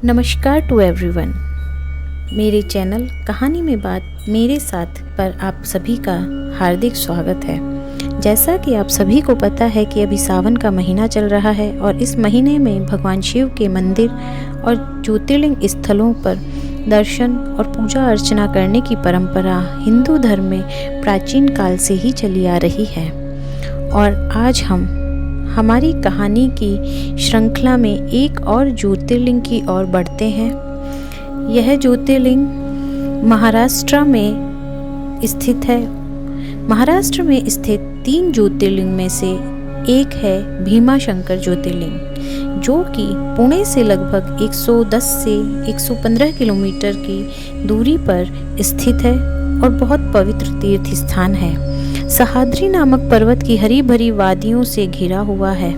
नमस्कार to everyone. मेरे channel कहानी में बात मेरे साथ पर आप सभी का हार्दिक स्वागत है। जैसा कि आप सभी को पता है कि अभी सावन का महीना चल रहा है और इस महीने में भगवान शिव के मंदिर और ज्योतिर्लिंग स्थलों पर दर्शन और पूजा अर्चना करने की परंपरा हिंदू धर्म में प्राचीन काल से ही चली आ रही है। और आज हम हमारी कहानी की श्रृंखला में एक और ज्योतिर्लिंग की ओर बढ़ते हैं। यह ज्योतिर्लिंग महाराष्ट्र में स्थित है। महाराष्ट्र में स्थित 3 ज्योतिर्लिंग में से एक है भीमाशंकर ज्योतिर्लिंग, जो कि पुणे से लगभग 110 से 115 किलोमीटर की दूरी पर स्थित है और बहुत पवित्र तीर्थ स्थान है। सह्याद्री नामक पर्वत की हरी भरी वादियों से घिरा हुआ है।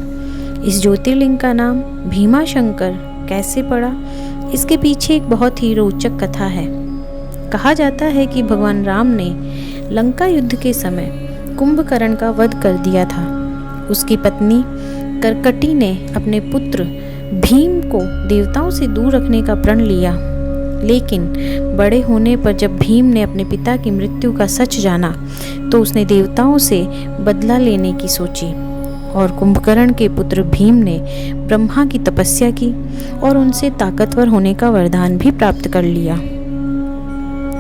इस ज्योतिर्लिंग का नाम भीमाशंकर कैसे पड़ा, इसके पीछे एक बहुत ही रोचक कथा है। कहा जाता है कि भगवान राम ने लंका युद्ध के समय कुंभकर्ण का वध कर दिया था। उसकी पत्नी करकटी ने अपने पुत्र भीम को देवताओं से दूर रखने का प्रण लिया, लेकिन बड़े होने पर जब भीम ने अपने पिता की मृत्यु का सच जाना तो उसने देवताओं से बदला लेने की सोची और कुंभकर्ण के पुत्र भीम ने ब्रह्मा की तपस्या की और उनसे ताकतवर होने का वरदान भी प्राप्त कर लिया।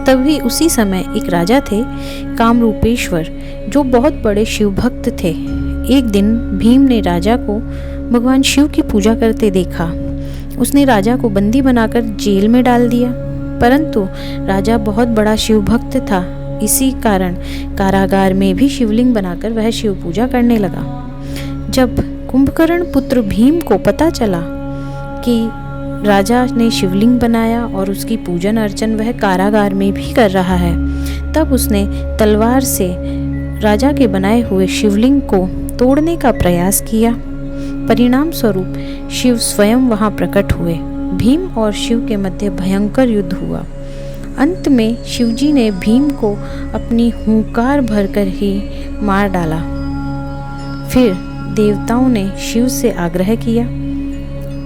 तभी उसी समय एक राजा थे कामरूपेश्वर, जो बहुत बड़े शिव भक्त थे। एक दिन भीम ने राजा को भगवान शिव की पूजा करते देखा। उसने राजा को बंदी बनाकर जेल में डाल दिया, परंतु राजा बहुत बड़ा शिव भक्त था, इसी कारण कारागार में भी शिवलिंग बनाकर वह शिव पूजा करने लगा। जब कुंभकर्ण पुत्र भीम को पता चला कि राजा ने शिवलिंग बनाया और उसकी पूजन अर्चन वह कारागार में भी कर रहा है, तब उसने तलवार से राजा के बनाए हुए शिवलिंग को तोड़ने का प्रयास किया। परिणाम स्वरूप शिव स्वयं वहां प्रकट हुए। भीम और शिव के मध्य भयंकर युद्ध हुआ। अंत में शिवजी ने भीम को अपनी हुंकार भरकर ही मार डाला। फिर देवताओं ने शिव से आग्रह किया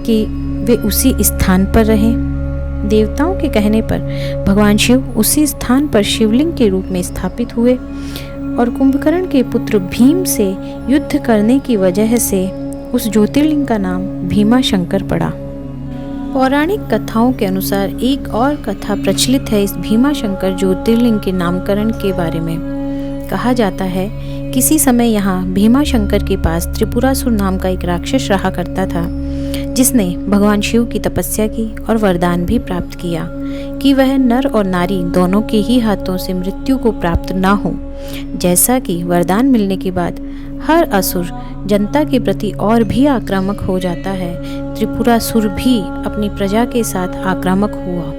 कि वे उसी स्थान पर रहें। देवताओं के कहने पर भगवान शिव उसी स्थान पर शिवलिंग के रूप में स्थापित हुए और कुंभकर्ण के पुत्र भीम से युद्ध करने की वजह से उस ज्योतिर्लिंग का नाम भीमाशंकर पड़ा। पौराणिक कथाओं के अनुसार एक और कथा प्रचलित है इस भीमाशंकर ज्योतिर्लिंग के नामकरण के बारे में। कहा जाता है किसी समय यहाँ भीमाशंकर के पास त्रिपुरासुर नाम का एक राक्षस रहा करता था, जिसने भगवान शिव की तपस्या की और वरदान भी प्राप्त किया कि वह नर और नारी दोनों के ही हाथों से मृत्यु को प्राप्त ना हो। जैसा कि वरदान मिलने के बाद हर असुर जनता के प्रति और भी आक्रामक हो जाता है, त्रिपुरासुर भी अपनी प्रजा के साथ आक्रामक हुआ।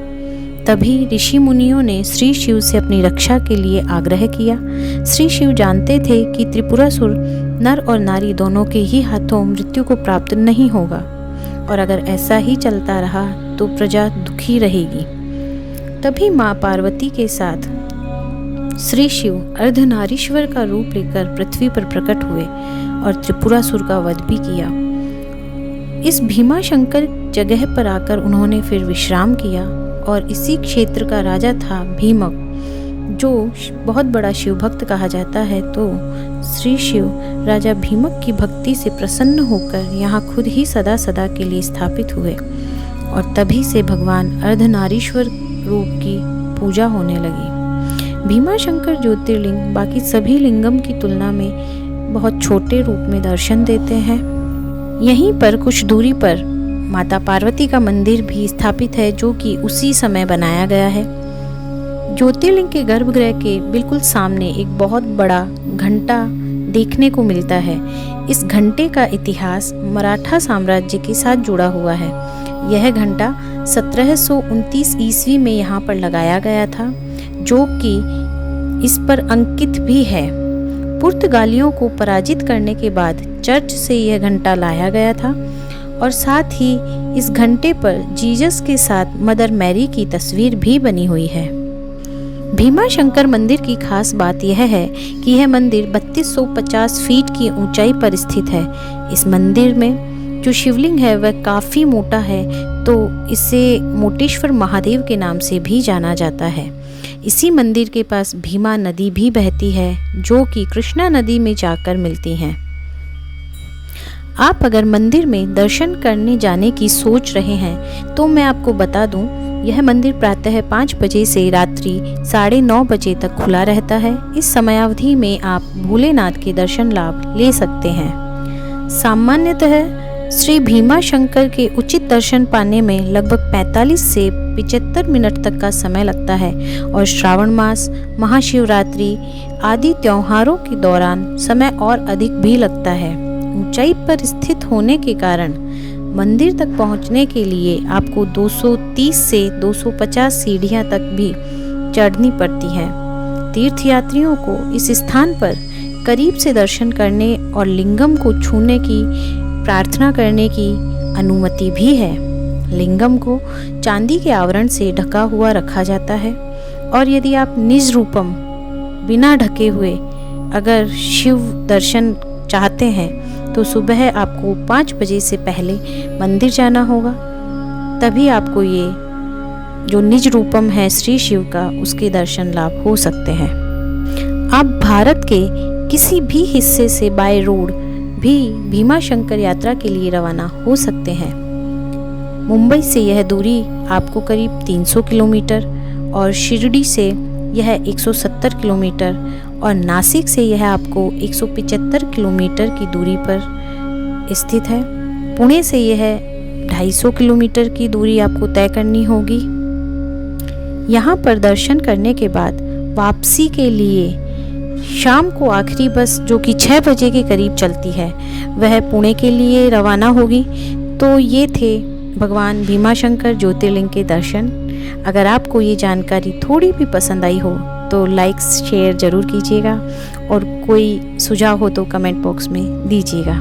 तभी ऋषि मुनियों ने श्री शिव से अपनी रक्षा के लिए आग्रह किया। श्री शिव जानते थे कि त्रिपुरासुर नर और नारी दोनों के ही हाथों मृत्यु को प्राप्त नहीं होगा और अगर ऐसा ही चलता रहा तो प्रजा दुखी रहेगी। तभी माँ पार्वती के साथ श्री शिव अर्धनारीश्वर का रूप लेकर पृथ्वी पर प्रकट हुए और त्रिपुरासुर का वध भी किया। इस भीमाशंकर जगह पर आकर उन्होंने फिर विश्राम किया और इसी क्षेत्र का राजा था भीमक, जो बहुत बड़ा शिव भक्त कहा जाता है। तो श्री शिव राजा भीमक की भक्ति से प्रसन्न होकर यहाँ खुद ही सदा सदा के लिए स्थापित हुए और तभी से भगवान अर्धनारीश्वर रूप की पूजा होने लगी। भीमाशंकर ज्योतिर्लिंग बाकी सभी लिंगम की तुलना में बहुत छोटे रूप में दर्शन देते हैं। यहीं पर कुछ दूरी पर माता पार्वती का मंदिर भी स्थापित है, जो कि उसी समय बनाया गया है। ज्योतिर्लिंग के गर्भगृह के बिल्कुल सामने एक बहुत बड़ा घंटा देखने को मिलता है। इस घंटे का इतिहास मराठा साम्राज्य के साथ जुड़ा हुआ है। यह घंटा 1729 ईस्वी में यहाँ पर लगाया गया था, जो कि इस पर अंकित भी है। पुर्तगालियों को पराजित करने के बाद चर्च से यह घंटा लाया गया था और साथ ही इस घंटे पर जीसस के साथ मदर मैरी की तस्वीर भी बनी हुई है। भीमाशंकर मंदिर की खास बात यह है कि यह मंदिर 3250 फीट की ऊंचाई पर स्थित है। इस मंदिर में जो शिवलिंग है वह काफ़ी मोटा है, तो इसे मोटेश्वर महादेव के नाम से भी जाना जाता है। इसी मंदिर के पास भीमा नदी भी बहती है, जो कि कृष्णा नदी में जाकर मिलती हैं। आप अगर मंदिर में दर्शन करने जाने की सोच रहे हैं तो मैं आपको बता दूं, यह मंदिर प्रातः 5 बजे से रात्रि 9:30 बजे तक खुला रहता है। इस समयावधि में आप भोलेनाथ के दर्शन लाभ ले सकते हैं। सामान्यतः श्री भीमा शंकर के उचित दर्शन पाने में लगभग 45 से 75 मिनट तक का समय लगता है और श्रावण मास, महाशिवरात्रि आदि त्योहारों के दौरान समय और अधिक भी लगता है। ऊंचाई पर स्थित होने के कारण मंदिर तक पहुंचने के लिए आपको 230 से 250 सीढ़ियां तक भी चढ़नी पड़ती हैं। तीर्थयात्रियों को इस स्थान पर करीब से दर्शन करने और लिंगम को छूने की प्रार्थना करने की अनुमति भी है। लिंगम को चांदी के आवरण से ढका हुआ रखा जाता है और यदि आप निज रूपम बिना ढके हुए अगर शिव दर्शन चाहते हैं तो सुबह आपको 5 बजे से पहले मंदिर जाना होगा, तभी आपको ये जो निज रूपम है श्री शिव का, उसके दर्शन लाभ हो सकते हैं। आप भारत के किसी भी हिस्से से बाय रोड भी भीमा शंकर यात्रा के लिए रवाना हो सकते हैं। मुंबई से यह दूरी आपको करीब 300 किलोमीटर और शिरडी से यह 170 किलोमीटर और नासिक से यह आपको 175 किलोमीटर की दूरी पर स्थित है। पुणे से यह 250 किलोमीटर की दूरी आपको तय करनी होगी। यहाँ पर दर्शन करने के बाद वापसी के लिए शाम को आखिरी बस जो कि 6 बजे के करीब चलती है, वह पुणे के लिए रवाना होगी। तो ये थे भगवान भीमाशंकर ज्योतिर्लिंग के दर्शन। अगर आपको ये जानकारी थोड़ी भी पसंद आई हो तो लाइक शेयर ज़रूर कीजिएगा और कोई सुझाव हो तो कमेंट बॉक्स में दीजिएगा।